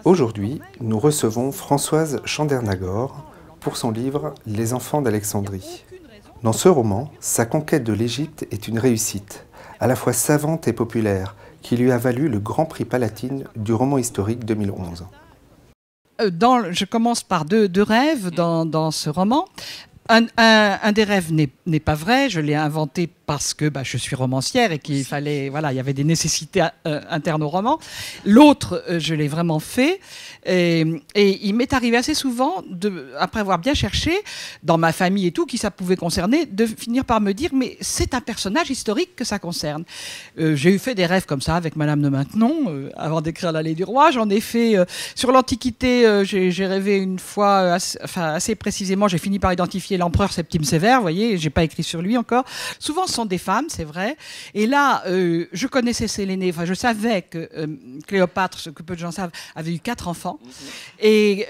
Aujourd'hui, nous recevons Françoise Chandernagor pour son livre « Les enfants d'Alexandrie ». Dans ce roman, sa conquête de l'Égypte est une réussite, à la fois savante et populaire, qui lui a valu le Grand Prix Palatine du roman historique 2011. Je commence par deux rêves dans ce roman. Un des rêves n'est pas vrai, je l'ai inventé parce que je suis romancière et qu'il fallait, il y avait des nécessités internes au roman. L'autre, je l'ai vraiment fait. Et il m'est arrivé assez souvent, après avoir bien cherché, dans ma famille et tout, qui ça pouvait concerner, de finir par me dire, mais c'est un personnage historique que ça concerne. J'ai fait des rêves comme ça avec Madame de Maintenon, avant d'écrire L'Allée du Roi. J'en ai fait sur l'Antiquité, j'ai rêvé une fois, assez précisément, j'ai fini par identifier l'empereur Septime Sévère, vous voyez, j'ai pas écrit sur lui encore. Souvent, ce sont des femmes, c'est vrai. Et là, je connaissais Sélénée, je savais que Cléopâtre, ce que peu de gens savent, avait eu 4 enfants. Et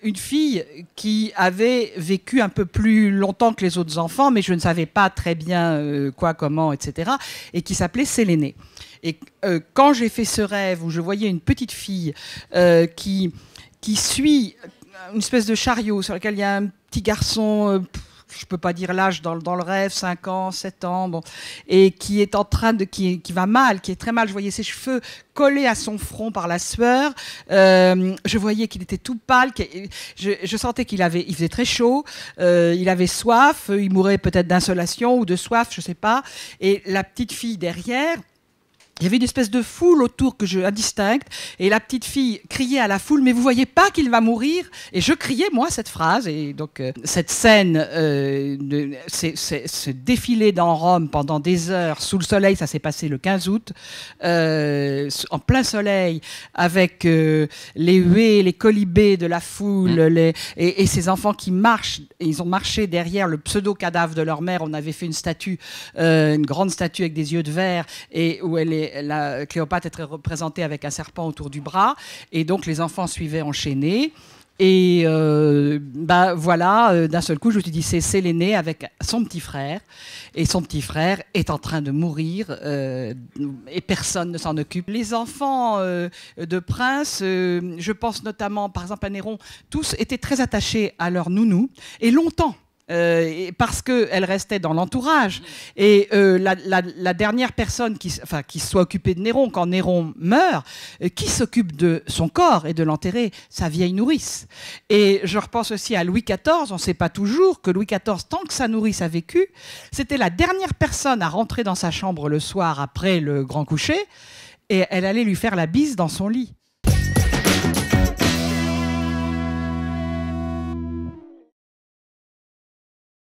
une fille qui avait vécu un peu plus longtemps que les autres enfants, mais je ne savais pas très bien quoi, comment, etc. Et qui s'appelait Sélénée. Et quand j'ai fait ce rêve où je voyais une petite fille qui suit une espèce de chariot sur lequel il y a un petit garçon, je ne peux pas dire l'âge dans le rêve, 5 ans, 7 ans, bon, et qui est en train de, qui va mal, qui est très mal. Je voyais ses cheveux collés à son front par la sueur. Je voyais qu'il était tout pâle. Je sentais il faisait très chaud. Il avait soif. Il mourait peut-être d'insolation ou de soif, je ne sais pas. Et la petite fille derrière. Il y avait une espèce de foule autour indistincte, et la petite fille criait à la foule, mais vous voyez pas qu'il va mourir? Et je criais, moi, cette phrase. Et donc, cette scène, ce défilé dans Rome pendant des heures, sous le soleil, ça s'est passé le 15 août, en plein soleil, avec les huées, les colibés de la foule, et ces enfants qui marchent, et ils ont marché derrière le pseudo-cadavre de leur mère. On avait fait une statue, une grande statue avec des yeux de verre, et où la Cléopâtre était représentée avec un serpent autour du bras, et donc les enfants suivaient enchaînés. Et d'un seul coup, je me suis dit, c'est Sélénée avec son petit frère, et son petit frère est en train de mourir, et personne ne s'en occupe. Les enfants de princes, je pense notamment, par exemple, à Néron, tous étaient très attachés à leur nounou, et longtemps. Parce qu'elle restait dans l'entourage. Et la dernière personne qui soit occupée de Néron, quand Néron meurt, qui s'occupe de son corps et de l'enterrer? Sa vieille nourrice. Et je repense aussi à Louis XIV. On ne sait pas toujours que Louis XIV, tant que sa nourrice a vécu, c'était la dernière personne à rentrer dans sa chambre le soir après le grand coucher, et elle allait lui faire la bise dans son lit.